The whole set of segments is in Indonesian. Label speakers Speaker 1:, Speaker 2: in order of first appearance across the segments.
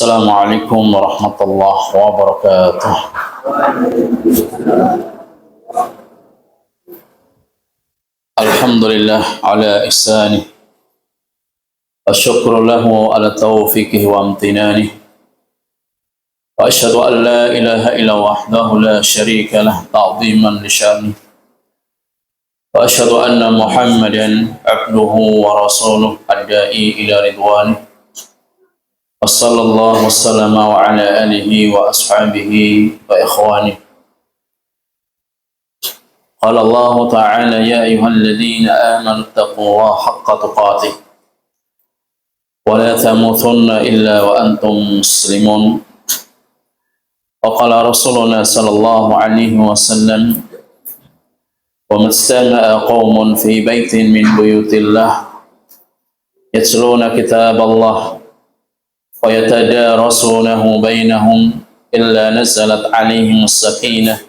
Speaker 1: Assalamualaikum warahmatullahi wabarakatuh. Alhamdulillah ala ihsanih. Asyukru lahu ala taufiqihi wa amtinani. Wa asyhadu an la ilaha illa wahdahu la syarika lah ta'ziman li sya'ni. Wa asyhadu anna Muhammadan abduhu wa rasuluh ad-da'i ila ridwanih. Wa sallallahu wasallama wa ala alihi wa ashabihi wa ikhwanih. Qala Allah ta'ala ya ayyuhalladzina amanu taqullaha haqqa tuqatih wa la tamutunna illa wa antum muslimun. Wa qala Rasulullah sallallahu alaihi wasallam wa mastama'a qaumun fi baitin min buyutillah yatluna kitaballah wa yatadarasunahu bainahum illa nazalat alaihim as-sakinah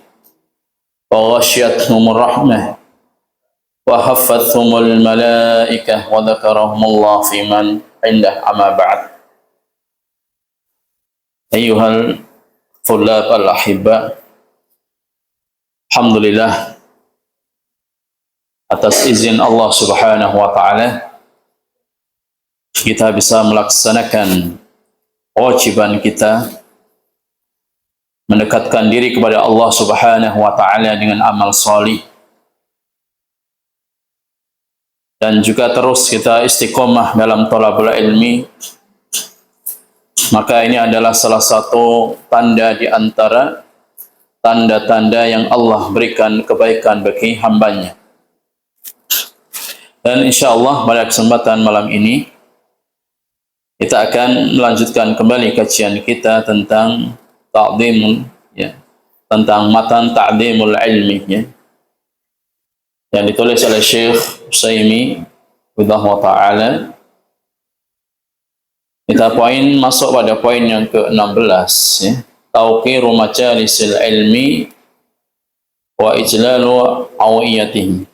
Speaker 1: wa ghashiyatuhumur rahmah wa haffathumul malaikah wa dzakarahumullah fi man indah amma ba'd. Ayyuhal thullab al-ahibba, alhamdulillah atas izin Allah Subhanahu wa taala kita bisa melaksanakan kewajiban kita mendekatkan diri kepada Allah Subhanahu wa taala dengan amal salih, dan juga terus kita istiqomah dalam thalabul ilmi. Maka ini adalah salah satu tanda di antara tanda-tanda yang Allah berikan kebaikan bagi hambanya. Dan insyaallah pada kesempatan malam ini kita akan melanjutkan kembali kajian kita tentang ta'dhimul, tentang matan ta'dhimul ilmi, yang ditulis oleh Syekh Utsaimin radhiyallahu taala. Kita masuk pada poin yang ke-16, tauqiru majalisil ilmi wa ijlalu awiyatihi.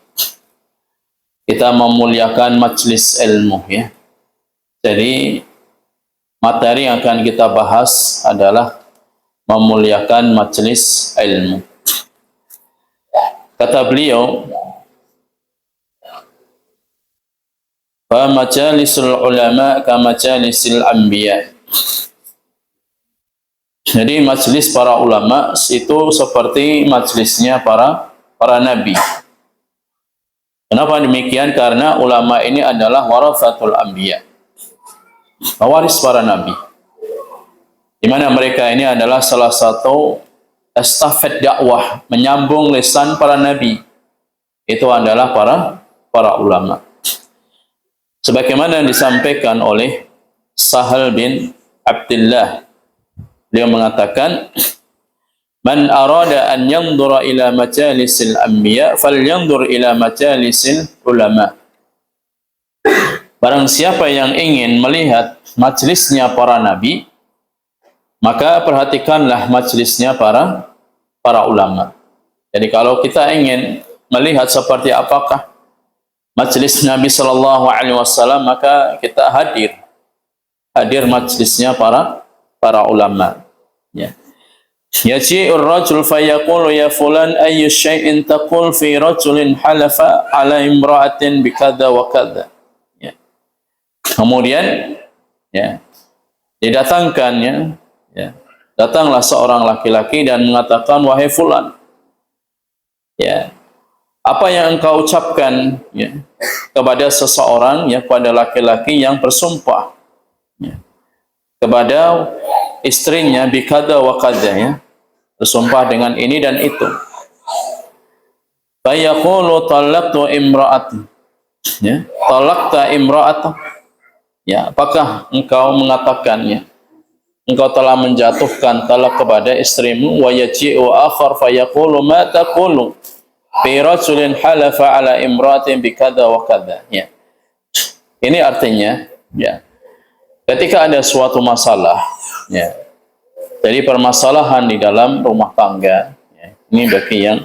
Speaker 1: Kita memuliakan majlis ilmu, Jadi materi yang akan kita bahas adalah memuliakan majlis ilmu. Kata beliau, fa majalisul ulama ka majalisil anbiya. Jadi majlis para ulama itu seperti majlisnya para nabi. Kenapa demikian? Karena ulama ini adalah warathatul anbiya, pewaris para nabi, di mana mereka ini adalah salah satu estafet dakwah, menyambung lisan para nabi. Itu adalah para ulama. Sebagaimana disampaikan oleh Sahal bin Abdullah, beliau mengatakan, man arada an yanzura ila majalisil anbiya falyanzur ila majalisil ulama. Barang siapa yang ingin melihat majlisnya para nabi, maka perhatikanlah majlisnya para ulama. Jadi kalau kita ingin melihat seperti apakah majlis Nabi sallallahu alaihi wasallam, maka kita hadir majlisnya para ulama. Yaji'ur rajul fayaqulu ya fulan ayyu syai'in taqul fi rajulin halafa ala imra'atin bikadza wa kadza. Kemudian didatangkan, datanglah seorang laki-laki dan mengatakan, wahai fulan, apa yang engkau ucapkan kepada seseorang, kepada laki-laki yang bersumpah kepada istrinya bikadza wa kadza, bersumpah dengan ini dan itu. Fa yaqulu talaqtu imra'ati, talaqta imra'ata, apakah engkau mengatakannya engkau telah menjatuhkan talak kepada istrimu? Wa yaji'u akhar fa yaqulu ma taqulu fi rajulin halafa ala imra'atin bikadza wa kadza. Ini artinya, ketika ada suatu masalah, jadi permasalahan di dalam rumah tangga, ini bagi yang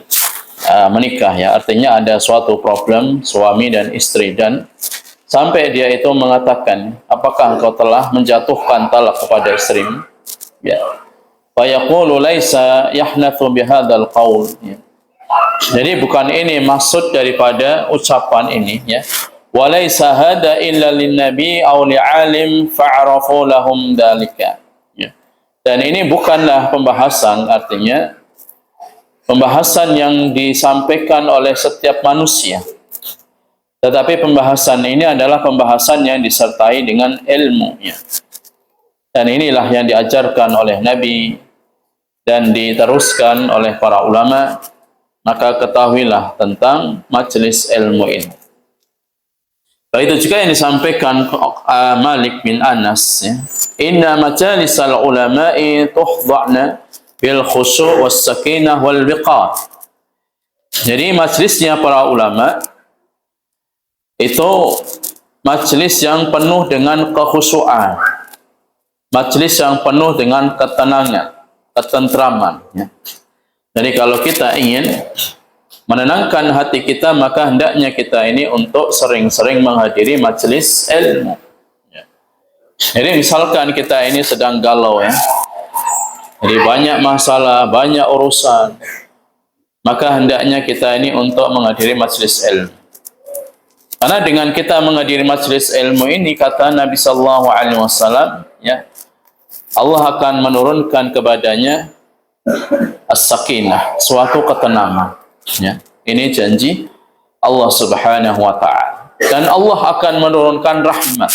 Speaker 1: menikah, artinya ada suatu problem suami dan istri, dan sampai dia itu mengatakan, apakah engkau telah menjatuhkan talak kepada istrimu? Ya. Fa yaqulu laisa yahnathu bihadzal qaul. Ya. Jadi bukan ini maksud daripada ucapan ini, ya. Walaysa hada illa lin-nabi aw li'alim fa'arafu lahum dzalika. Ya. Dan ini bukanlah pembahasan, artinya pembahasan yang disampaikan oleh setiap manusia. Tetapi pembahasan ini adalah pembahasan yang disertai dengan ilmu, ya. Dan inilah yang diajarkan oleh Nabi dan diteruskan oleh para ulama. Maka ketahuilah tentang majelis ilmu ini. Itu juga yang disampaikan Malik bin Anas, ya. Inna majalisal ulama'i tuhda'na bil khusyu' was sakinah wal wiqar. Jadi majelisnya para ulama itu majelis yang penuh dengan kekhusyuan, majelis yang penuh dengan ketenangan, ketentraman, ya. Jadi kalau kita ingin menenangkan hati kita, maka hendaknya kita ini untuk sering-sering menghadiri majelis ilmu. Ya. Jadi misalkan kita ini sedang galau, ya. Jadi banyak masalah, banyak urusan, maka hendaknya kita ini untuk menghadiri majelis ilmu. Karena dengan kita menghadiri majelis ilmu ini, kata Nabi sallallahu alaihi wasallam, ya, Allah akan menurunkan kepadanya as-sakinah, suatu ketenangan, ya. Ini janji Allah Subhanahu wa taala. Dan Allah akan menurunkan rahmat,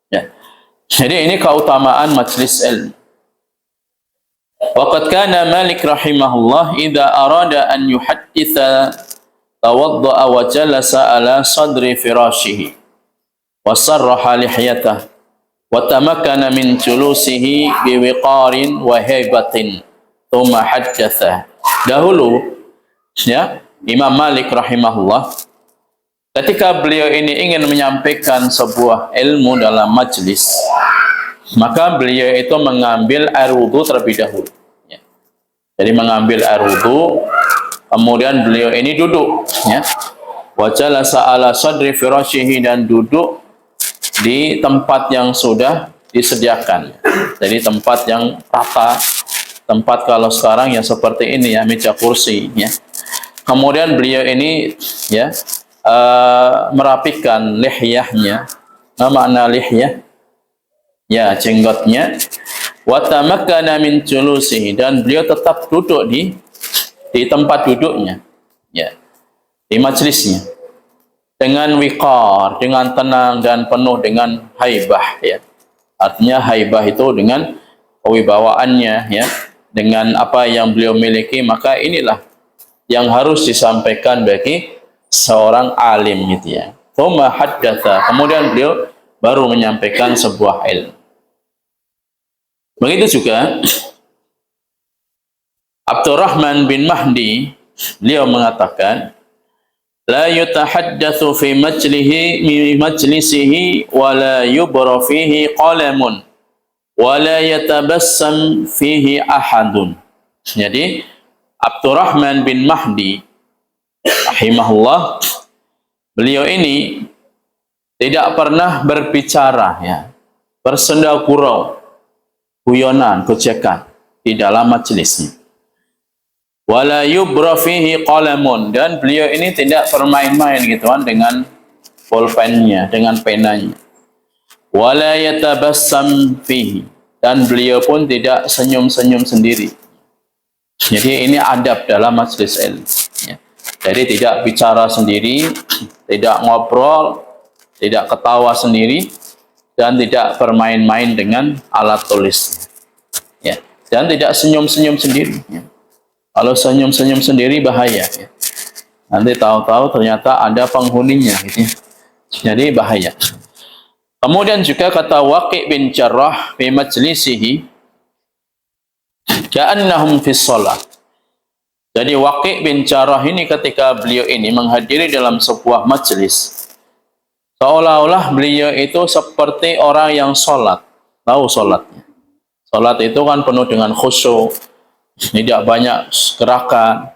Speaker 1: ya. Jadi ini keutamaan majelis ilmu. Waqad kana Malik rahimahullah idza arada an yuhadditha tawadda'a wa jalasa ala sadri firashihi wa sarraha lihyatahu wa tamakkana min julusihi biwiqarin wa haibatin thumma haddatha. Dahulu, ya, Imam Malik rahimahullah ketika beliau ini ingin menyampaikan sebuah ilmu dalam majlis, maka beliau itu mengambil air wudu terlebih dahulu, ya. Jadi mengambil air wudu, kemudian beliau ini duduk, ya. Wa jalasa ala sadri firashihi, dan duduk di tempat yang sudah disediakan. Jadi tempat yang rata, tempat kalau sekarang yang seperti ini, ya, meja kursi, ya. Kemudian beliau ini, ya, merapikan lihyahnya. Apa makna lihyah? Ya, jenggotnya. Wa tamakkana min julusihi, dan beliau tetap duduk di tempat duduknya, ya, di majelisnya, dengan wiqar, dengan tenang dan penuh dengan haibah, ya. Artinya haibah itu dengan kewibawaannya, ya, dengan apa yang beliau miliki. Maka inilah yang harus disampaikan bagi seorang alim, gitu, ya. Tsumma haddatsa, kemudian beliau baru menyampaikan sebuah ilmu. Begitu juga Abdurrahman bin Mahdi, beliau mengatakan, la yutahaddatsu fi majlisihi wa la yubra fihi qalamun wa la yatabassam fihi ahadun. Jadi Abdurrahman bin Mahdi rahimahullah, beliau ini tidak pernah berbicara, ya, bersenda gurau, guyonan, gojekan di dalam majelisnya. Wala yubra fihi qalamun, dan beliau ini tidak bermain-main, gituan, dengan pulpennya, dengan penanya. Wala yatabassam fihi, dan beliau pun tidak senyum-senyum sendiri. Jadi ini adab dalam majelis ilmu, ya. Jadi tidak bicara sendiri, tidak ngobrol, tidak ketawa sendiri, dan tidak bermain-main dengan alat tulisnya, ya. Dan tidak senyum-senyum sendiri, ya. Kalau senyum-senyum sendiri bahaya, ya. Nanti tahu-tahu ternyata ada penghuninya, gitu, ya. Jadi bahaya. Kemudian juga kata Waqi' bin Jarrah fi majlisihi ka'annahum fi shalah. Jadi Waqi' bin Jarrah ini ketika beliau ini menghadiri dalam sebuah majelis, seolah-olah beliau itu seperti orang yang sholat. Tahu sholatnya? Sholat itu kan penuh dengan khusyuk, tidak banyak gerakan,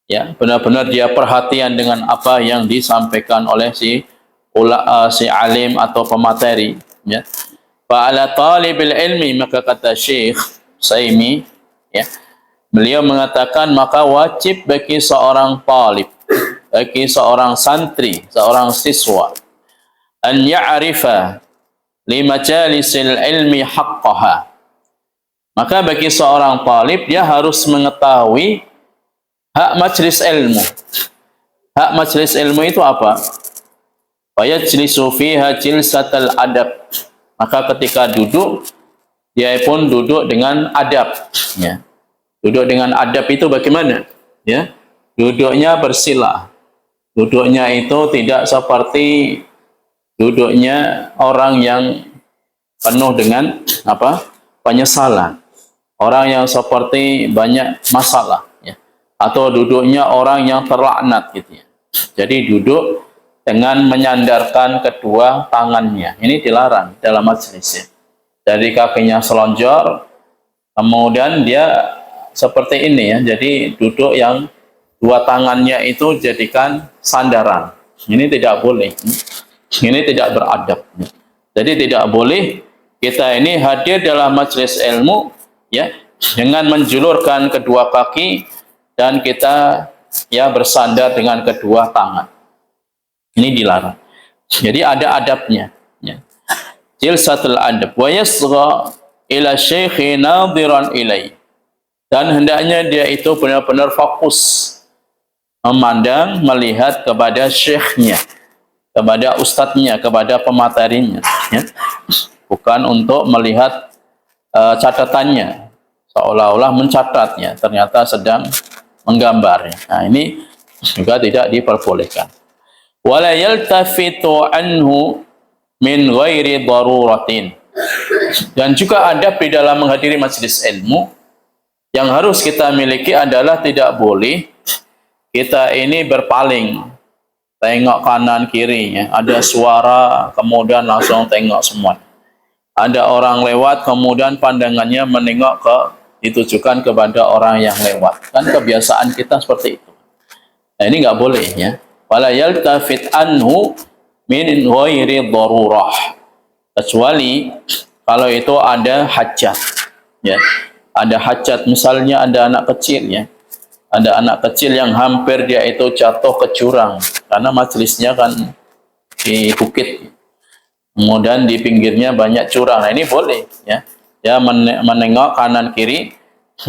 Speaker 1: ya, benar-benar dia perhatian dengan apa yang disampaikan oleh si si alim atau pemateri, ya. Fa ala talibil ilmi, maka kata Syekh Saimi, ya, beliau mengatakan maka wajib bagi seorang talib, bagi seorang santri, seorang siswa, an ya'rifa li majalisil ilmi haqqaha. Maka bagi seorang talib dia harus mengetahui hak majlis ilmu. Hak majlis ilmu itu apa? Fayajlisu fiha jilsatal adab. Maka ketika duduk, dia pun duduk dengan adab, ya. Duduk dengan adab itu bagaimana? Ya, duduknya bersila. Duduknya itu tidak seperti duduknya orang yang penuh dengan apa? Penyesalan. Orang yang seperti banyak masalah, ya. Atau duduknya orang yang terlaknat gitu, ya. Jadi duduk dengan menyandarkan kedua tangannya. Ini dilarang dalam majelis, ya. Jadi kakinya selonjor, kemudian dia seperti ini, ya. Jadi duduk yang dua tangannya itu jadikan sandaran. Ini tidak boleh. Ini tidak beradab. Jadi tidak boleh kita ini hadir dalam majelis ilmu, ya, dengan menjulurkan kedua kaki dan kita, ya, bersandar dengan kedua tangan. Ini dilarang. Jadi ada adabnya, ya. Jilsatul adab wa yasgha ila syekhi nadhiran ilai. Dan hendaknya dia itu benar-benar fokus memandang, melihat kepada syekhnya, kepada ustadznya, kepada pematerinya, ya. Bukan untuk melihat catatannya, seolah-olah mencatatnya, ternyata sedang menggambarnya. Nah, ini juga tidak diperbolehkan. Wala yaltafitu anhu min ghairi daruratin. Dan juga adab di dalam menghadiri majelis ilmu yang harus kita miliki adalah tidak boleh kita ini berpaling, tengok kanan kiri, ya. Ada suara kemudian langsung tengok semua. Ada orang lewat kemudian pandangannya menengok ditujukan kepada orang yang lewat. Kan kebiasaan kita seperti itu. Nah, ini nggak boleh, ya. Wala yaltafit anhu min ghairi darurah. Kecuali kalau itu ada hajat, ya. Ada hajat, misalnya ada anak kecil, ya. Ada anak kecil yang hampir dia itu jatuh ke jurang karena majelisnya kan di bukit. Kemudian di pinggirnya banyak jurang. Nah, ini boleh, ya. Ya, menengok kanan kiri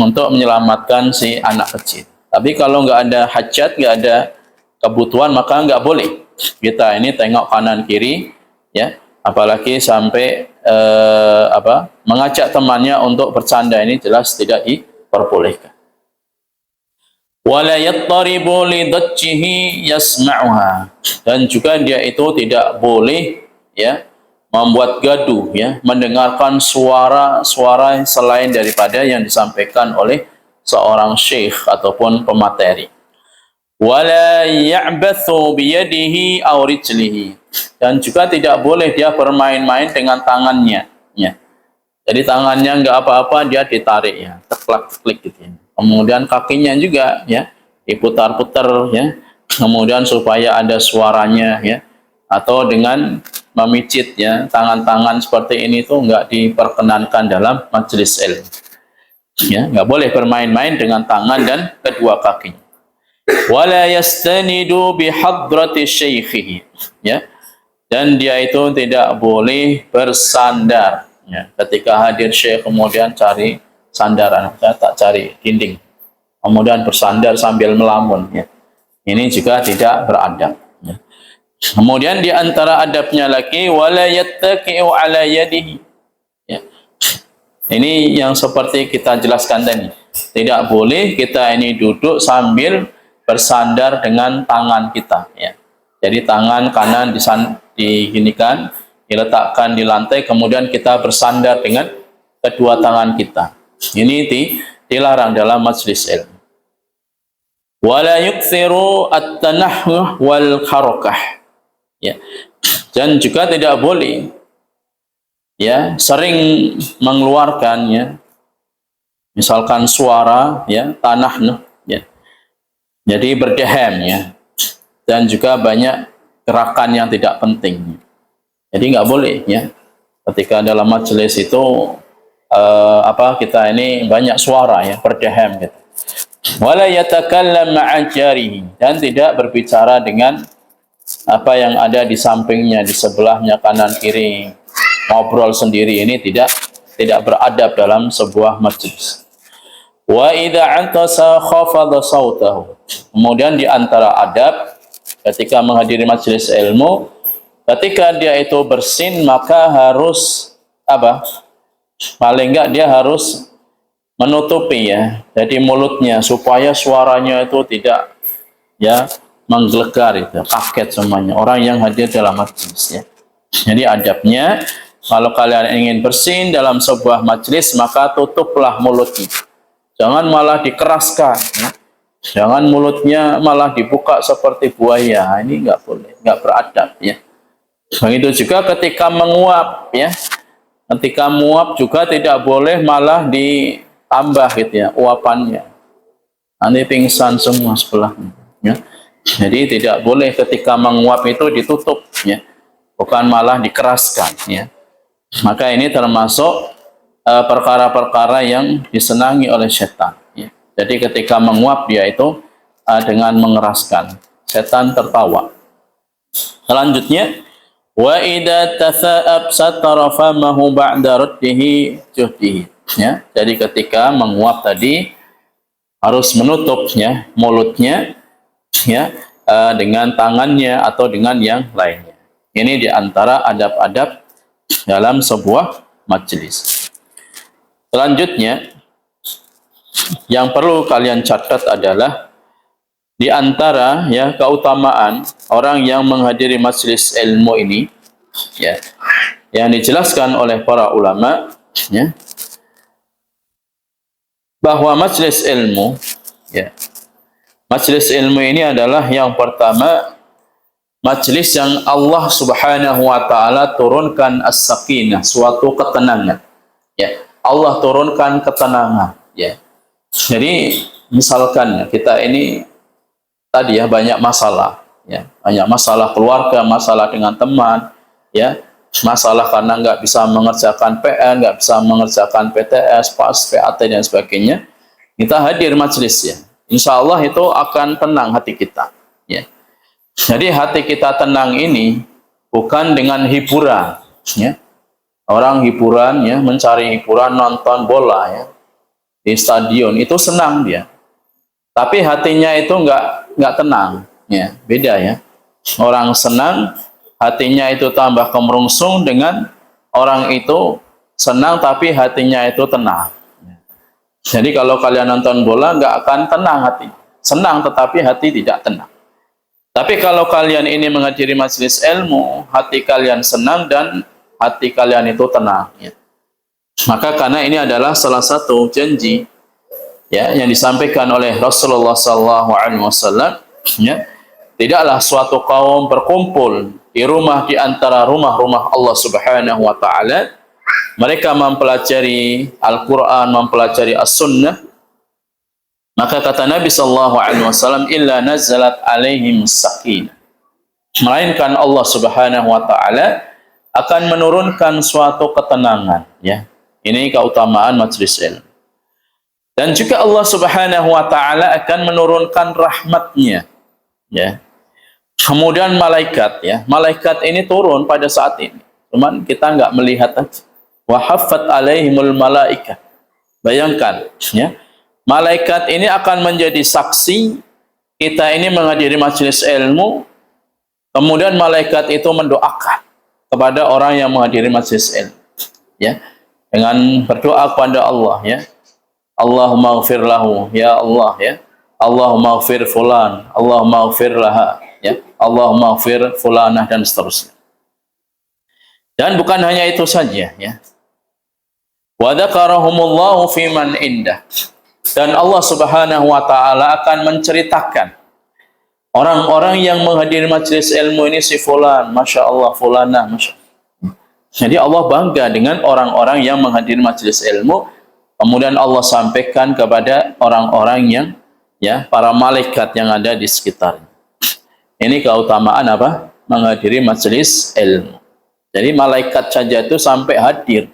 Speaker 1: untuk menyelamatkan si anak kecil. Tapi kalau nggak ada hajat, nggak ada kebutuhan, maka nggak boleh kita ini tengok kanan kiri, ya. Apalagi sampai mengajak temannya untuk bercanda, ini jelas tidak diperbolehkan. Wala yattaribu li dajjihi yasma'uha. Dan juga dia itu tidak boleh, ya, membuat gaduh, ya, mendengarkan suara-suara selain daripada yang disampaikan oleh seorang syekh ataupun pemateri. Wala ya'bathu biyadihi aw rijlihi. Dan juga tidak boleh dia bermain-main dengan tangannya, ya. Jadi tangannya enggak apa-apa, dia ditarik, ya, teklak-teklik gitu, ya. Kemudian kakinya juga, ya, diputar-putar, ya. Kemudian supaya ada suaranya, ya. Atau dengan memijit, ya, tangan-tangan seperti ini tuh enggak diperkenankan dalam majelis ilmu. Ya, enggak boleh bermain-main dengan tangan dan kedua kakinya. Wala yastanidu bihadrati syaikhihi, ya. Dan dia itu tidak boleh bersandar, ya. Ketika hadir syekh kemudian cari sandaran, saya tak cari dinding, kemudian bersandar sambil melamun, ya. Ini juga tidak beradab, ya. Kemudian di antara adabnya lagi wala yattaqi'u ala yadihi, ya. Ini yang seperti kita jelaskan tadi. Tidak boleh kita ini duduk sambil bersandar dengan tangan kita, ya. Jadi tangan kanan diginikan, diletakkan di lantai, kemudian kita bersandar dengan kedua tangan kita. Ini dilarang dalam majelis ilmu. Wala yukthiru at-tanahhuh wal harakah, ya. Dan juga tidak boleh, ya, sering mengeluarkan, ya, misalkan suara, ya, tanah, ya. Jadi berdehem, ya. Dan juga banyak gerakan yang tidak penting. Jadi nggak boleh ya. Ketika dalam majelis itu kita ini banyak suara ya, berdeham gitu. Wala yatakallam ma'a jarihi, dan tidak berbicara dengan apa yang ada di sampingnya, di sebelahnya, kanan kiri, ngobrol sendiri. Ini tidak beradab dalam sebuah majelis. Wa idza antasa khafadha sautahu. Kemudian di antara adab ketika menghadiri majelis ilmu, ketika dia itu bersin maka harus paling enggak dia harus menutupi ya, jadi mulutnya, supaya suaranya itu tidak ya menggelegar, itu kaget semuanya orang yang hadir dalam majelis ya. Jadi adabnya, kalau kalian ingin bersin dalam sebuah majelis maka tutuplah mulutnya, jangan malah dikeraskan ya. Jangan mulutnya malah dibuka seperti buaya, ini nggak boleh, nggak beradab ya. Begitu juga ketika menguap ya, ketika muap juga tidak boleh malah ditambah gitu ya uapannya, nanti pingsan semua sebelahnya ya. Jadi tidak boleh ketika menguap itu ditutup ya, bukan malah dikeraskan ya. Maka ini termasuk perkara-perkara yang disenangi oleh setan ya. Jadi ketika menguap dia itu dengan mengeraskan, setan tertawa. Selanjutnya, wa idza tatha'ab satara famahu ba'da raddihi juhdihi ya. Jadi ketika menguap tadi harus menutup ya mulutnya ya dengan tangannya atau dengan yang lainnya. Ini diantara adab-adab dalam sebuah majelis. Selanjutnya yang perlu kalian catat adalah di antara ya keutamaan orang yang menghadiri majelis ilmu ini ya, yang dijelaskan oleh para ulama ya, bahwa majelis ilmu ya, majelis ilmu ini adalah yang pertama majelis yang Allah Subhanahu wa taala turunkan as-sakinah, suatu ketenangan ya. Allah turunkan ketenangan ya. Jadi misalkan kita ini tadi ya banyak masalah ya, banyak masalah keluarga, masalah dengan teman ya, masalah karena nggak bisa mengerjakan PR, nggak bisa mengerjakan PTS, PAS, PAT dan sebagainya. Kita hadir majelis ya, insya Allah itu akan tenang hati kita ya. Jadi hati kita tenang ini bukan dengan hiburan ya. Orang hiburan ya, mencari hiburan, nonton bola ya di stadion, itu senang dia, tapi hatinya itu nggak tenang ya, beda ya. Orang senang hatinya itu tambah kemerungsung dengan orang itu senang tapi hatinya itu tenang. Jadi kalau kalian nonton bola nggak akan tenang hati, senang tetapi hati tidak tenang. Tapi kalau kalian ini menghadiri majelis ilmu, hati kalian senang dan hati kalian itu tenang ya. Maka karena ini adalah salah satu janji ya yang disampaikan oleh Rasulullah SAW ya, tidaklah suatu kaum berkumpul di rumah di antara rumah-rumah Allah Subhanahu wa taala, mereka mempelajari Al-Qur'an, mempelajari As-Sunnah, maka kata Nabi SAW, illa nazalat alaihim sakinah, melainkan Allah Subhanahu wa taala akan menurunkan suatu ketenangan ya. Ini keutamaan majelis ilmu. Dan juga Allah Subhanahu wa taala akan menurunkan rahmatnya ya. Kemudian malaikat ya, malaikat ini turun pada saat ini, cuman kita nggak melihat aja. Wa haffat alaihimul malaikah, bayangkan ya, malaikat ini akan menjadi saksi kita ini menghadiri majelis ilmu, kemudian malaikat itu mendoakan kepada orang yang menghadiri majelis ilmu ya, dengan berdoa kepada Allah ya, Allahumma ighfir lahu ya Allah ya, Allahumma ighfir fulan, Allahumma ighfir laha ya, Allahumma ighfir fulanah dan seterusnya. Dan bukan hanya itu saja ya, wa dzakarahumullahu fi man indah, dan Allah Subhanahu wa taala akan menceritakan orang-orang yang menghadiri majelis ilmu ini, si fulan, masya Allah, fulanah, masya Allah. Jadi Allah bangga dengan orang-orang yang menghadiri majelis ilmu, kemudian Allah sampaikan kepada orang-orang yang ya, para malaikat yang ada di sekitarnya. Ini keutamaan apa? menghadiri majelis ilmu. Jadi malaikat saja itu sampai hadir.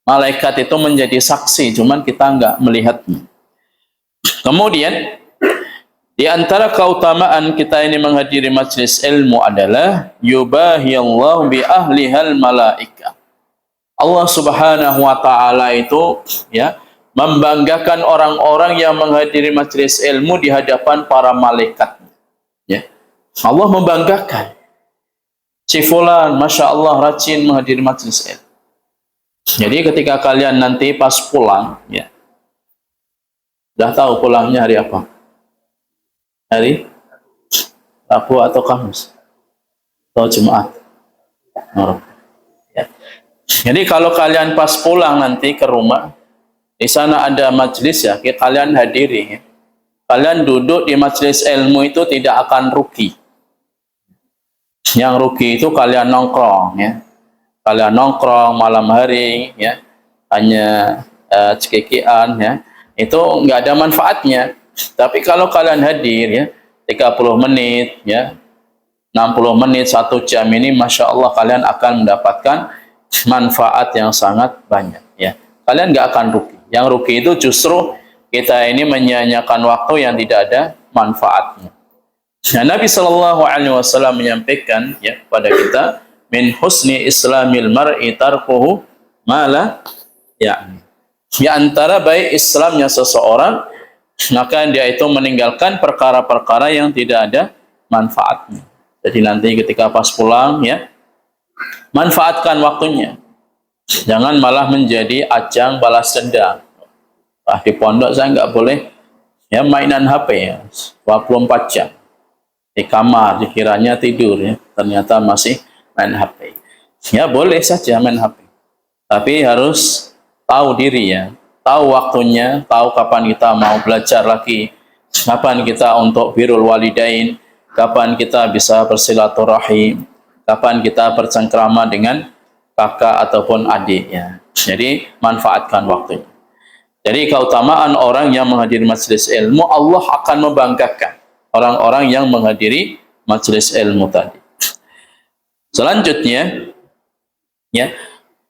Speaker 1: Malaikat itu menjadi saksi, cuman kita enggak melihatnya. Kemudian di antara keutamaan kita ini menghadiri majelis ilmu adalah yubahiyallahu bi ahlihal malaikah. Allah Subhanahu wa taala itu ya membanggakan orang-orang yang menghadiri majelis ilmu di hadapan para malaikat. Ya. Allah membanggakan. Si fulan, Masya Allah, rajin menghadiri majelis ilmu. Jadi ketika kalian nanti pas pulang, ya, sudah tahu pulangnya hari apa? Hari Rabu atau Kamis? Atau Jumat? Ya. Jadi kalau kalian pas pulang nanti ke rumah, di sana ada majelis ya, kalian hadiri. Ya. Kalian duduk di majelis ilmu itu tidak akan rugi. Yang rugi itu kalian nongkrong, ya. Kalian nongkrong malam hari, ya, hanya cekikian, ya, itu nggak ada manfaatnya. Tapi kalau kalian hadir, ya, 30 menit, ya, 60 menit, 1 jam ini, Masya Allah, kalian akan mendapatkan manfaat yang sangat banyak. Ya. Kalian nggak akan rugi. Yang rugi itu justru kita ini menyia-nyiakan waktu yang tidak ada manfaatnya. Nah, Nabi Shallallahu Alaihi Wasallam menyampaikan ya kepada kita, min husni islamil mar'i tarkuhu mala ya. Di antara baik Islamnya seseorang, maka dia itu meninggalkan perkara-perkara yang tidak ada manfaatnya. Jadi nanti ketika pas pulang ya, manfaatkan waktunya. Jangan malah menjadi ajang balas dendam. Di pondok saya nggak boleh ya mainan HP ya 24 jam. Di kamar dikiranya tidur ya, ternyata masih main HP. Ya boleh saja main HP. Tapi harus tahu diri ya, tahu waktunya, tahu kapan kita mau belajar lagi, kapan kita untuk birrul walidain, kapan kita bisa bersilaturahim, kapan kita bercengkrama dengan kakak ataupun adik ya. Jadi manfaatkan waktunya. Jadi keutamaan orang yang menghadiri majelis ilmu, Allah akan membanggakan orang-orang yang menghadiri majelis ilmu tadi. Selanjutnya, ya,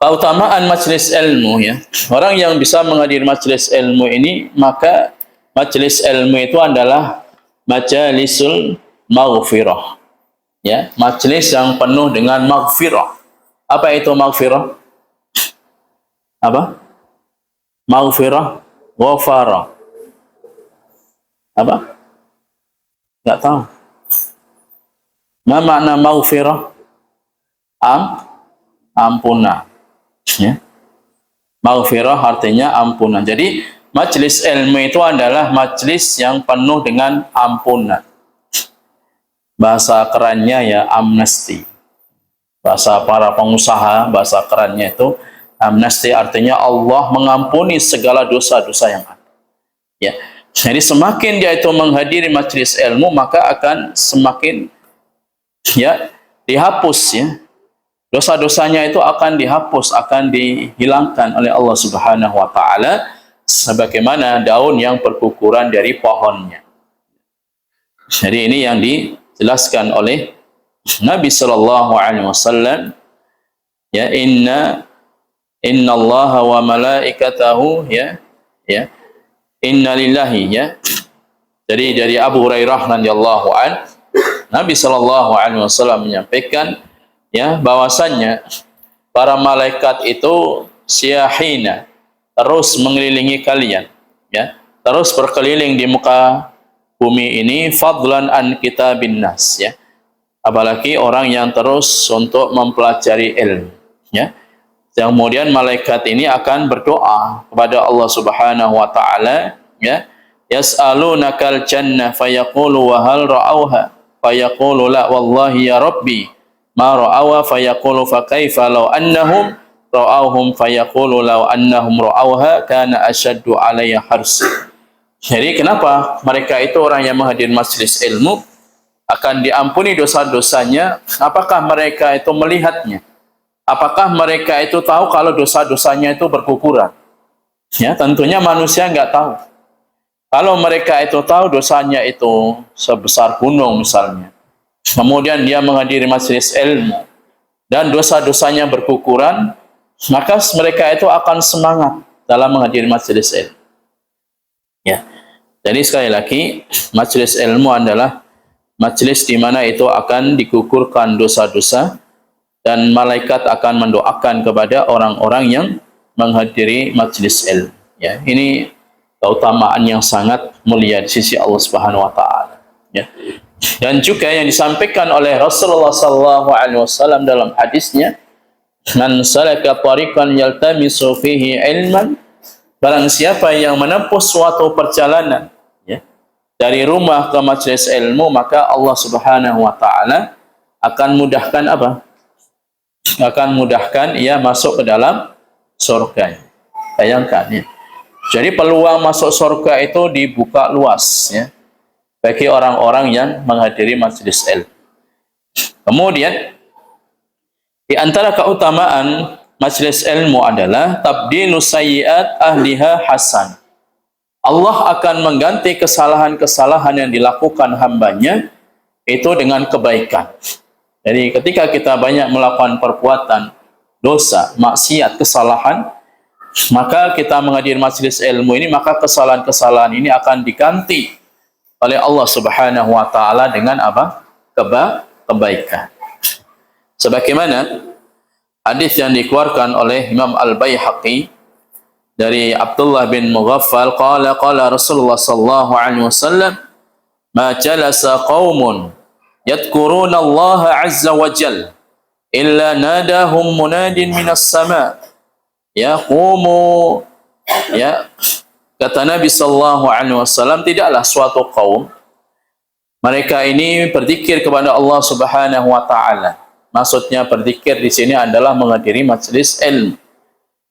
Speaker 1: keutamaan majelis ilmu ya. Orang yang bisa menghadiri majelis ilmu ini, maka majelis ilmu itu adalah majalisul maghfirah. Ya, majelis yang penuh dengan maghfirah. Apa itu maghfirah? Apa? Maghfirah, ghafara. Apa? Enggak tahu. Ma makna maghfirah? Ampunan. Ya. Maghfirah artinya ampunan. Jadi majelis ilmu itu adalah majelis yang penuh dengan ampunan. Bahasa kerennya ya amnesti. Bahasa para pengusaha, bahasa kerennya itu amnesti, artinya Allah mengampuni segala dosa-dosa yang ada. Ya. Jadi semakin dia itu menghadiri majelis ilmu, maka akan semakin ya dihapus ya. Dosa-dosanya itu akan dihapus, akan dihilangkan oleh Allah Subhanahu wa taala sebagaimana daun yang berguguran dari pohonnya. Jadi ini yang dijelaskan oleh Nabi sallallahu alaihi wasallam ya, inna Allaha wa malaikatahu ya inna lillahi ya. Jadi dari Abu Hurairah radhiyallahu an, Nabi sallallahu alaihi wasallam menyampaikan ya bahwasannya para malaikat itu siyahina, terus mengelilingi kalian ya, terus berkeliling di muka bumi ini, fadlan an kitabin nas ya, apalagi orang yang terus untuk mempelajari ilmu ya. Kemudian malaikat ini akan berdoa kepada Allah Subhanahu wa taala ya, yas'alunakal jannah fayaqulu wa hal ra'awha fayaqulu la wallahi ya rabbi ma ra'awa fayaqulu fa kaifa law annahum ra'awhum fayaqulu law annahum ra'awha kana ashaddu alayya hars. Jadi kenapa mereka itu orang yang menghadiri majelis ilmu akan diampuni dosa-dosanya? Apakah mereka itu melihatnya? Apakah mereka itu tahu kalau dosa-dosanya itu berguguran? Ya, tentunya manusia nggak tahu. Kalau mereka itu tahu dosanya itu sebesar gunung misalnya, kemudian dia menghadiri majelis ilmu dan dosa-dosanya berkukuran, maka mereka itu akan semangat dalam menghadiri majelis ilmu. Ya. Jadi sekali lagi, majelis ilmu adalah majelis di mana itu akan dikukurkan dosa-dosa dan malaikat akan mendoakan kepada orang-orang yang menghadiri majelis ilmu. Ya, ini keutamaan yang sangat mulia di sisi Allah Subhanahu wa taala. Ya. Dan juga yang disampaikan oleh Rasulullah sallallahu alaihi wasallam dalam hadisnya, "Man salaka tariqan yaltamisu fihi ilman", barang siapa yang menempuh suatu perjalanan, ya, dari rumah ke majelis ilmu, maka Allah Subhanahu wa taala akan mudahkan apa? Akan mudahkan ia masuk ke dalam surga. Bayangkan, ya. Jadi peluang masuk surga itu dibuka luas, ya, bagi orang-orang yang menghadiri majelis ilmu. Kemudian di antara keutamaan majelis ilmu adalah tabdilu sayyiat ahliha hasan. Allah akan mengganti kesalahan-kesalahan yang dilakukan hambanya itu dengan kebaikan. Jadi ketika kita banyak melakukan perbuatan dosa, maksiat, kesalahan, maka kita menghadiri majelis ilmu ini, maka kesalahan-kesalahan ini akan diganti oleh Allah Subhanahu wa taala dengan apa? Kebaikan. Sebagaimana hadis yang dikeluarkan oleh Imam Al-Baihaqi dari Abdullah bin Mughaffal, qala Rasulullah sallallahu alaihi wasallam, "Ma jalasa qaumun yadhkuruna Allah azza wa jalla illa nadahum munadin minas sama' yaqumu", ya, kata Nabi sallallahu alaihi wasallam, tidaklah suatu kaum mereka ini berzikir kepada Allah Subhanahu wa taala. Maksudnya berzikir di sini adalah menghadiri majelis ilmu.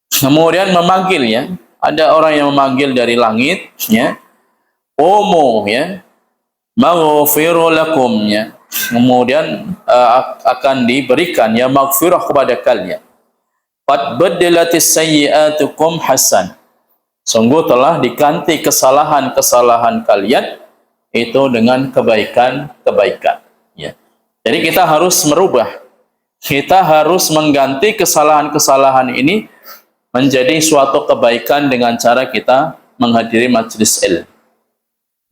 Speaker 1: Kemudian memanggil, ya, ada orang yang memanggil dari langit, ya, "Qumu, ya, maghfiru lakum", ya. Kemudian akan diberikan, ya, maghfirah kepada kalian. "Qad badalatis sayyi'atukum hasan", sungguh telah diganti kesalahan-kesalahan kalian itu dengan kebaikan-kebaikan. Ya. Jadi kita harus merubah. Kita harus mengganti kesalahan-kesalahan ini menjadi suatu kebaikan dengan cara kita menghadiri majelis ilmu.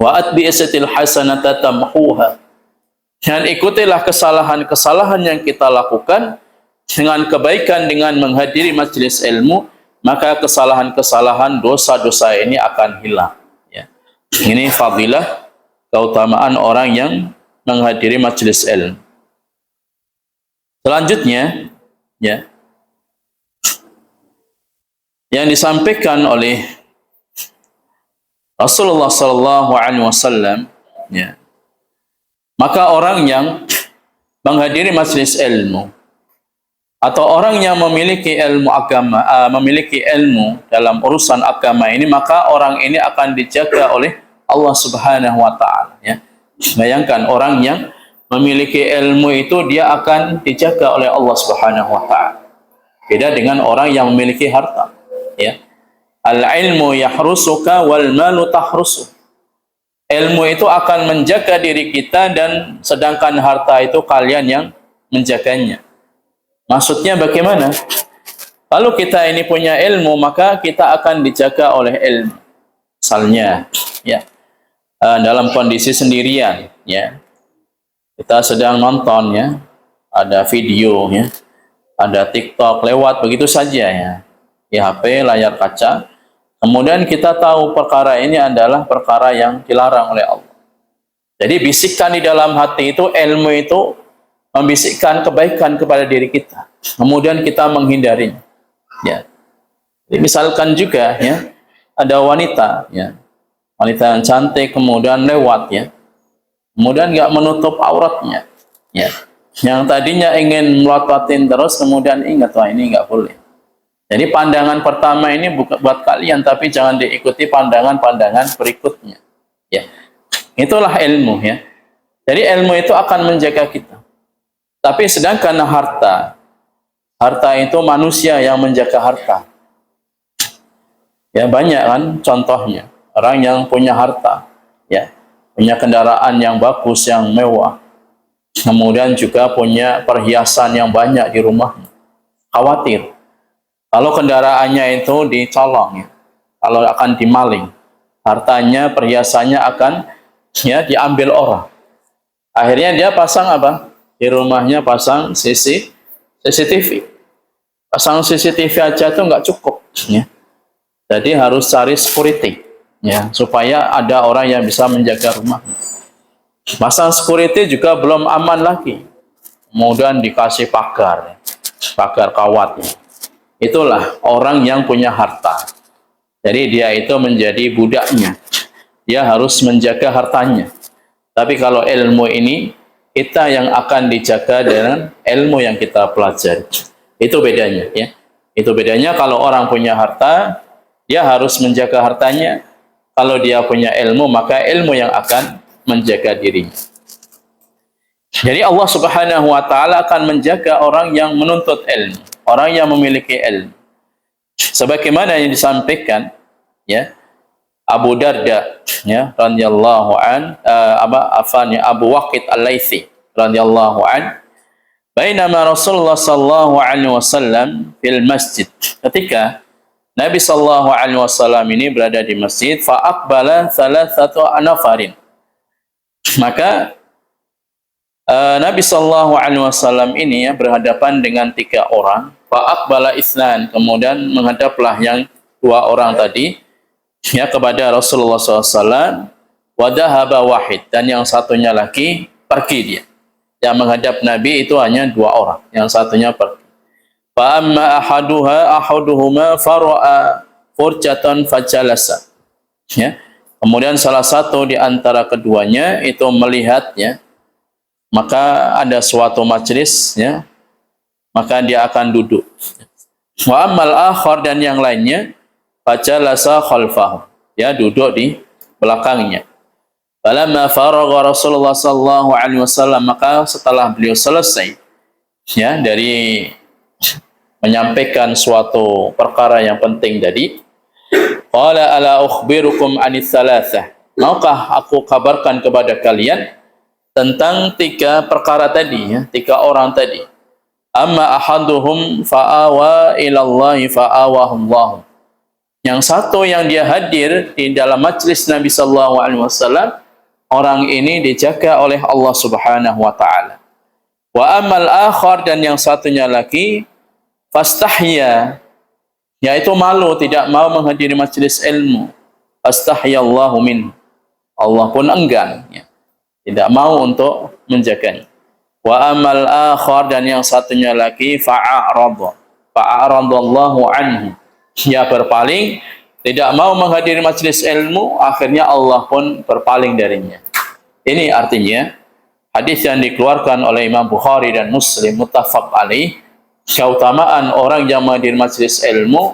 Speaker 1: Wa atbi'atil hasanata tamhuha. Dan ikutilah kesalahan-kesalahan yang kita lakukan dengan kebaikan dengan menghadiri majelis ilmu, maka kesalahan-kesalahan, dosa-dosa ini akan hilang. Ya. Ini fadilah, keutamaan orang yang menghadiri majelis ilmu. Selanjutnya, ya, yang disampaikan oleh Rasulullah sallallahu alaihi wasallam, ya, maka orang yang menghadiri majelis ilmu atau orang yang memiliki ilmu agama, memiliki ilmu dalam urusan agama ini, maka orang ini akan dijaga oleh Allah Subhanahu wa taala, ya. Bayangkan, orang yang memiliki ilmu itu dia akan dijaga oleh Allah Subhanahu wa taala. Beda dengan orang yang memiliki harta, ya. Al-ilmu yahrusuka wal malu tahrusu. Ilmu itu akan menjaga diri kita, dan sedangkan harta itu kalian yang menjaganya. Maksudnya bagaimana? Kalau kita ini punya ilmu, maka kita akan dijaga oleh ilmu. Misalnya, ya, dalam kondisi sendirian, ya, kita sedang nonton, ya, ada video, ya, ada TikTok lewat begitu saja, ya, di HP layar kaca. Kemudian kita tahu perkara ini adalah perkara yang dilarang oleh Allah. Jadi bisikan di dalam hati itu, ilmu itu membisikkan kebaikan kepada diri kita. Kemudian kita menghindarinya. Ya. Jadi misalkan juga, ya, ada wanita, ya, wanita yang cantik kemudian lewat, ya, kemudian nggak menutup auratnya, ya. Yang tadinya ingin melototin terus, kemudian ingat, wah, ini nggak boleh. Jadi pandangan pertama ini bukan buat kalian, tapi jangan diikuti pandangan-pandangan berikutnya. Ya, itulah ilmu, ya. Jadi ilmu itu akan menjaga kita. Tapi sedangkan harta itu manusia yang menjaga harta. Ya, banyak kan contohnya orang yang punya harta, ya, punya kendaraan yang bagus, yang mewah, kemudian juga punya perhiasan yang banyak di rumahnya. Khawatir kalau kendaraannya itu dicolong, ya, kalau akan dimaling, hartanya, perhiasannya akan diambil orang. Akhirnya dia pasang apa? Di rumahnya pasang CCTV. Pasang CCTV aja itu nggak cukup, ya. Jadi harus cari security, ya, supaya ada orang yang bisa menjaga rumah. Pasang security juga belum aman lagi. Kemudian dikasih pagar kawat. Itulah orang yang punya harta. Jadi dia itu menjadi budaknya. Dia harus menjaga hartanya. Tapi kalau ilmu ini, kita yang akan dijaga dengan ilmu yang kita pelajari. Itu bedanya, ya. Itu bedanya. Kalau orang punya harta, dia harus menjaga hartanya. Kalau dia punya ilmu, maka ilmu yang akan menjaga dirinya. Jadi Allah Subhanahu wa taala akan menjaga orang yang menuntut ilmu, orang yang memiliki ilmu. Sebagaimana yang disampaikan, ya, Abu Darda, ya, radhiyallahu an, Abu Waqid Al-Laitsi radhiyallahu an, bainama Rasulullah sallallahu alaihi wasallam fil masjid. Ketika Nabi sallallahu alaihi wasallam ini berada di masjid, fa aqbala thalathatu nafarin. Maka Nabi sallallahu alaihi wasallam ini, ya, berhadapan dengan 3 orang. Fa aqbala itsnan, kemudian menghadaplah yang 2 orang tadi, ya, kepada Rasulullah SAW. Wa dhahaba wahid, dan yang satunya lagi pergi dia. Yang menghadap Nabi itu hanya 2 orang, yang satunya pergi. Fa amma ahaduhuma fara'a furjatan fajalasa. Ya. Kemudian salah satu di antara keduanya itu melihatnya, maka ada suatu majelis, ya, maka dia akan duduk. Wa ammal akhar, dan yang lainnya, fajalasa khalfahu, ya, duduk di belakangnya. Falamma faragha Rasulullah sallallahu alaihi wasallam, maka setelah beliau selesai, ya, dari menyampaikan suatu perkara yang penting tadi, qala ala ukhbirukum anits thalathah, maukah aku kabarkan kepada kalian tentang 3 perkara tadi, ya, 3 orang tadi. Amma ahaduhum fa'awa ilallahi fa'awahullahu. Yang satu yang dia hadir di dalam majlis Nabi sallallahu alaihi wasallam, orang ini dijaga oleh Allah Subhanahu wa taala. Wa ammal akhar, dan yang satunya lagi, fastahya, yaitu malu, tidak mau menghadiri majlis ilmu. Fastahyallahu min, Allah pun enggan, ya, tidak mau untuk menjaganya. Wa amal akhar, dan yang satunya lagi, fa'aradallahu anhu, dia berpaling, tidak mau menghadiri majlis ilmu, akhirnya Allah pun berpaling darinya. Ini artinya hadis yang dikeluarkan oleh Imam Bukhari dan Muslim, muttafaq alaih, keutamaan orang yang menghadiri majlis ilmu,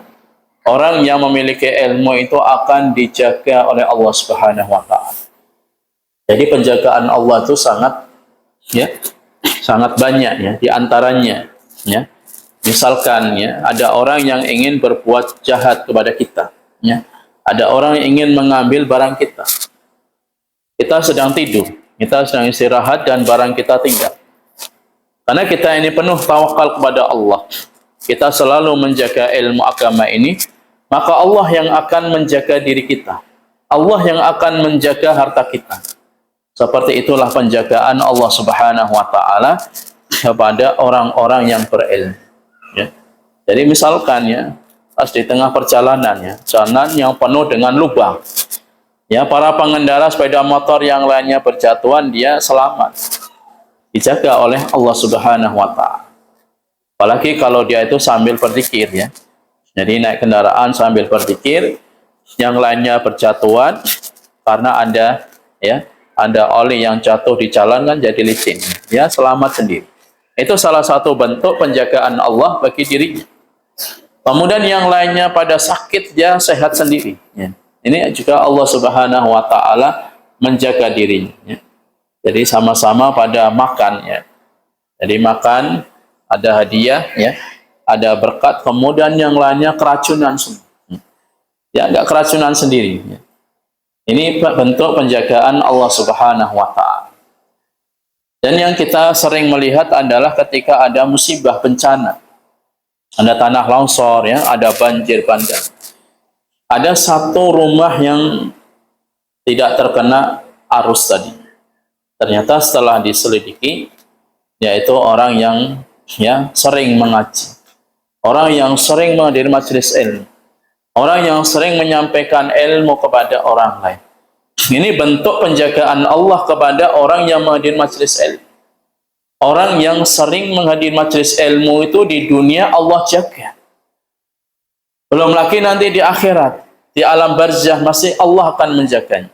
Speaker 1: orang yang memiliki ilmu itu akan dijaga oleh Allah Subhanahu wa taala. Jadi penjagaan Allah itu sangat, ya, sangat banyak, ya, di antaranya, ya. Misalkan, ya, ada orang yang ingin berbuat jahat kepada kita, ya. Ada orang yang ingin mengambil barang kita. Kita sedang tidur, kita sedang istirahat, dan barang kita tinggal. Karena kita ini penuh tawakal kepada Allah, kita selalu menjaga ilmu agama ini, maka Allah yang akan menjaga diri kita. Allah yang akan menjaga harta kita. Seperti itulah penjagaan Allah Subhanahu wa taala kepada orang-orang yang berilmu, ya. Jadi misalkan, ya, pas di tengah perjalanan, ya, jalan yang penuh dengan lubang, ya, para pengendara sepeda motor yang lainnya berjatuhan, dia selamat, dijaga oleh Allah Subhanahu wa taala. Apalagi kalau dia itu sambil berzikir, ya. Jadi naik kendaraan sambil berzikir, yang lainnya berjatuhan karena ada, ya, ada oli yang jatuh di jalan, kan jadi licin, ya, selamat sendiri. Itu salah satu bentuk penjagaan Allah bagi dirinya. Kemudian yang lainnya pada sakit, dia sehat sendiri, ya. Ini juga Allah Subhanahu wa taala menjaga dirinya, ya. Jadi sama-sama pada makan, ya. Jadi makan, ada hadiah, ya, ada berkat, kemudian yang lainnya keracunan semua, ya, enggak keracunan sendiri, ya. Ini bentuk penjagaan Allah Subhanahu wa taala. Dan yang kita sering melihat adalah ketika ada musibah bencana, ada tanah longsor, ya, ada banjir bandang. Ada satu rumah yang tidak terkena arus tadi. Ternyata setelah diselidiki, yaitu orang yang sering mengaji, orang yang sering menghadiri majelis ilmu, orang yang sering menyampaikan ilmu kepada orang lain. Ini bentuk penjagaan Allah kepada orang yang menghadiri majelis ilmu. Orang yang sering menghadiri majelis ilmu itu di dunia Allah jaga. Belum lagi nanti di akhirat, di alam barzah masih Allah akan menjaganya.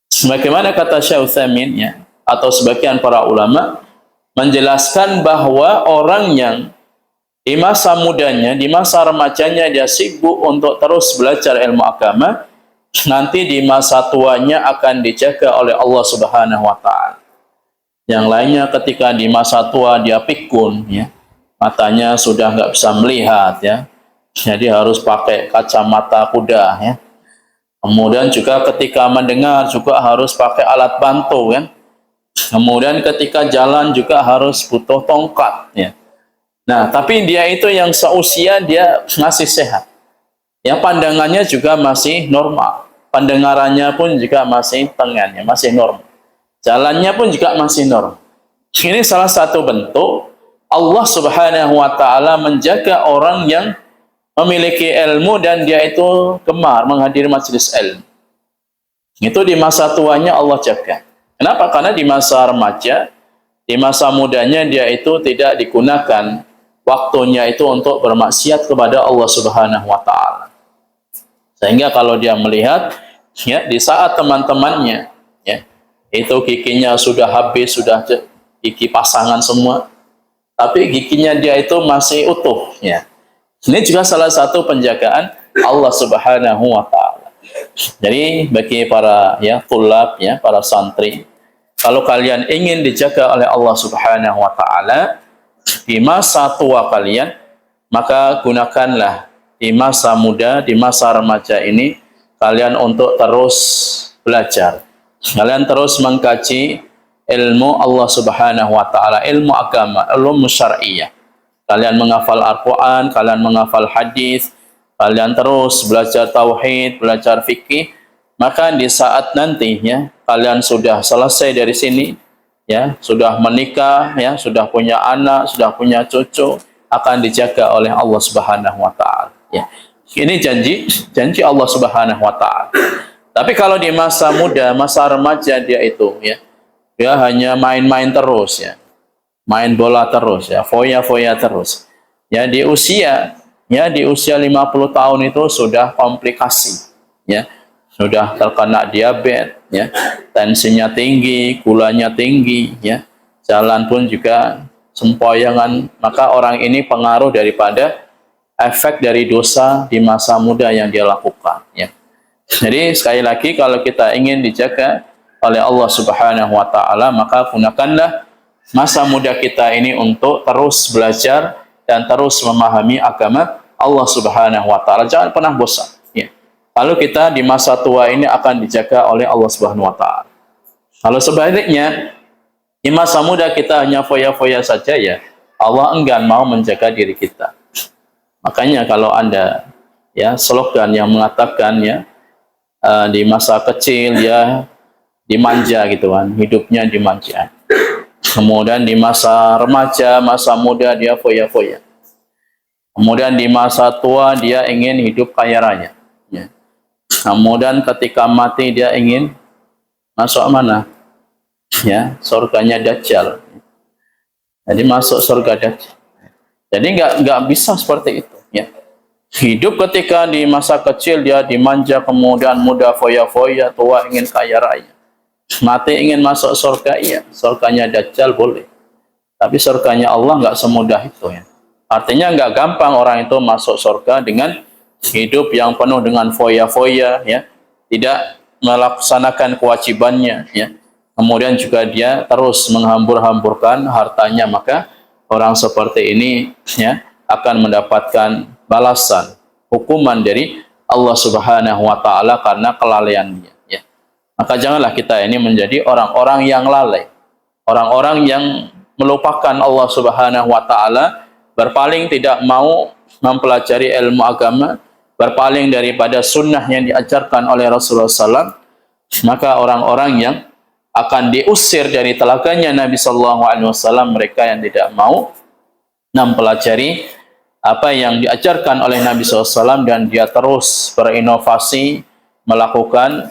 Speaker 1: Sebagaimana kata Syekh Utsaimin, ya, atau sebagian para ulama menjelaskan bahwa orang yang di masa mudanya, di masa remajanya dia sibuk untuk terus belajar ilmu agama, nanti di masa tuanya akan dijaga oleh Allah Subhanahu wa taala. Yang lainnya ketika di masa tua dia pikun, ya, matanya sudah nggak bisa melihat, ya, jadi harus pakai kacamata kuda, ya. Kemudian juga ketika mendengar juga harus pakai alat bantu, kan. Kemudian ketika jalan juga harus butuh tongkat, ya. Nah, tapi dia itu yang seusia dia masih sehat, ya, pandangannya juga masih normal, pendengarannya pun juga masih tengan, ya, masih normal, jalannya pun juga masih normal. Ini salah satu bentuk Allah Subhanahu wa taala menjaga orang yang memiliki ilmu dan dia itu gemar menghadiri majelis ilmu. Itu di masa tuanya Allah jaga. Kenapa? Karena di masa remaja, di masa mudanya dia itu tidak digunakan waktunya itu untuk bermaksiat kepada Allah Subhanahu wa taala. Sehingga kalau dia melihat, ya, di saat teman-temannya, ya, itu giginya sudah habis, sudah gigi pasangan semua, tapi giginya dia itu masih utuh, ya. Ini juga salah satu penjagaan Allah Subhanahu wa taala. Jadi bagi para, ya, tulab, ya, para santri, kalau kalian ingin dijaga oleh Allah Subhanahu wa taala di masa tua kalian, maka gunakanlah di masa muda, di masa remaja ini kalian untuk terus belajar. Kalian terus mengkaji ilmu Allah Subhanahu wa taala, ilmu agama, ilmu syar'iyyah. Kalian menghafal Al-Quran, kalian menghafal hadis, kalian terus belajar tauhid, belajar fikih, maka di saat nantinya kalian sudah selesai dari sini, ya, sudah menikah, ya, sudah punya anak, sudah punya cucu, akan dijaga oleh Allah Subhanahu wa taala, ya. Ini janji Allah Subhanahu wa taala. Tapi kalau di masa muda, masa remaja dia itu, ya, dia hanya main-main terus, ya. Main bola terus, ya, foya-foya terus. Ya, di usia 50 tahun itu sudah komplikasi, ya. Sudah terkena diabetes, ya. Tensinya tinggi, gulanya tinggi, ya. Jalan pun juga sempoyongan, maka orang ini pengaruh daripada efek dari dosa di masa muda yang dia lakukan, ya. Jadi sekali lagi kalau kita ingin dijaga oleh Allah Subhanahu wa taala, maka gunakanlah masa muda kita ini untuk terus belajar dan terus memahami agama Allah Subhanahu wa taala. Jangan pernah bosan, ya. Lalu kita di masa tua ini akan dijaga oleh Allah Subhanahu wa taala. Kalau sebaliknya di masa muda kita hanya foya-foya saja, ya, Allah enggan mau menjaga diri kita. Makanya kalau Anda, ya, slogan yang mengatakan, ya, di masa kecil ya dimanja, gitu kan, hidupnya dimanja. Kemudian di masa remaja, masa muda dia foya-foya. Kemudian di masa tua dia ingin hidup kaya raya, ya. Kemudian ketika mati dia ingin masuk mana? Ya, surganya Dajjal. Jadi masuk surga Dajjal. Jadi nggak bisa seperti itu, ya. Hidup ketika di masa kecil dia dimanja, kemudian muda foya-foya, tua ingin kaya raya. Mati ingin masuk surga, iya, surganya Dajjal boleh. Tapi surganya Allah nggak semudah itu, ya. Artinya nggak gampang orang itu masuk surga dengan hidup yang penuh dengan foya-foya, ya, tidak melaksanakan kewajibannya, ya. Kemudian juga dia terus menghambur-hamburkan hartanya, maka orang seperti ini, ya, akan mendapatkan balasan, hukuman dari Allah Subhanahu wa taala karena kelalaiannya, ya. Maka janganlah kita ini menjadi orang-orang yang lalai, orang-orang yang melupakan Allah Subhanahu wa taala, berpaling tidak mau mempelajari ilmu agama, berpaling daripada sunnah yang diajarkan oleh Rasulullah SAW, maka orang-orang yang akan diusir dari telaganya Nabi Sallallahu Alaihi Wasallam, mereka yang tidak mau mempelajari apa yang diajarkan oleh Nabi SAW dan dia terus berinovasi melakukan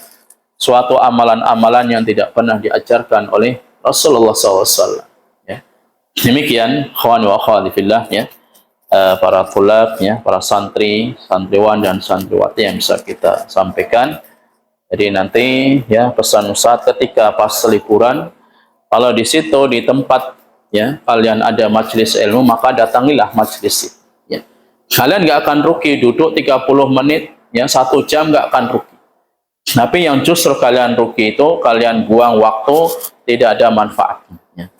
Speaker 1: suatu amalan-amalan yang tidak pernah diajarkan oleh Rasulullah SAW. Ya. Demikian, kawan wa akhwati fillah, ya, para tulab, ya, para santri, santriwan dan santriwati yang bisa kita sampaikan. Jadi nanti, ya, pesan Ustaz ketika pas liburan, kalau di situ di tempat, ya, kalian ada majelis ilmu, maka datangilah majelis itu. Ya. Kalian nggak akan rugi duduk 30 menit, ya, 1 jam nggak akan rugi. Tapi yang justru kalian rugi itu kalian buang waktu, tidak ada manfaatnya. Ya.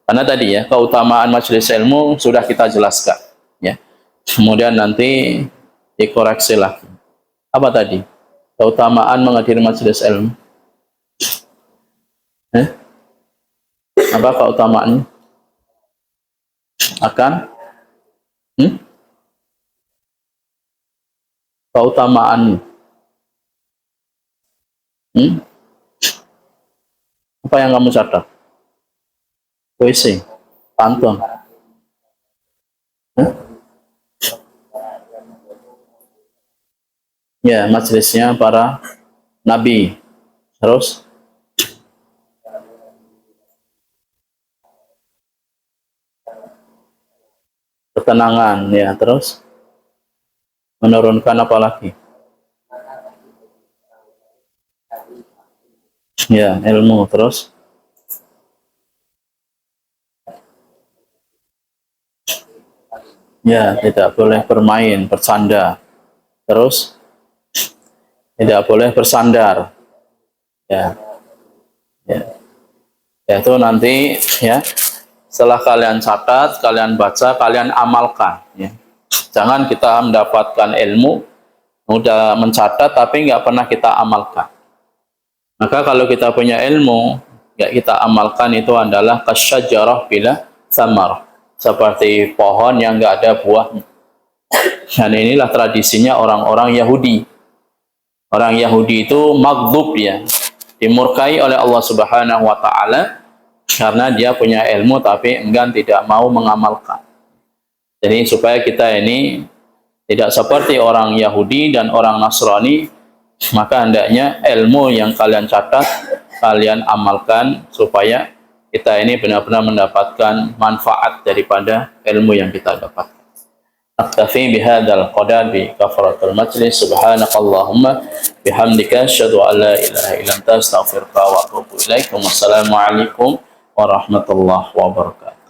Speaker 1: Karena tadi, ya, keutamaan majelis ilmu sudah kita jelaskan. Ya. Kemudian nanti dikoreksi lagi. Apa tadi? Keutamaan menghadiri majelis ilmu. Apa keutamaannya? Akan? Keutamaan. Apa yang kamu catat? Puisi, pantun. Ya, majelisnya para nabi. Terus ketenangan, ya, terus menurunkan apa lagi? Ya, ilmu, terus ya, tidak boleh bermain, bercanda. Terus tidak boleh bersandar. Ya. Ya. Ya, itu nanti, ya, setelah kalian catat, kalian baca, kalian amalkan, ya. Jangan kita mendapatkan ilmu, udah mencatat tapi nggak pernah kita amalkan. Maka kalau kita punya ilmu, nggak kita amalkan, itu adalah kasyajarah bila thamar, seperti pohon yang nggak ada buahnya. Dan inilah tradisinya orang-orang Yahudi. Orang Yahudi itu maghdub, ya, dimurkai oleh Allah Subhanahu wa taala karena dia punya ilmu tapi enggan tidak mau mengamalkan. Jadi supaya kita ini tidak seperti orang Yahudi dan orang Nasrani, maka hendaknya ilmu yang kalian catat kalian amalkan supaya kita ini benar-benar mendapatkan manfaat daripada ilmu yang kita dapat. Aktafi bihadzal qadar bi kafaratul majlis. Subhanakallahumma bihamdika asyhadu an la ilaha illa anta astaghfiruka wa atubu ilaik. Wassalamu alaikum warahmatullahi wabarakatuh.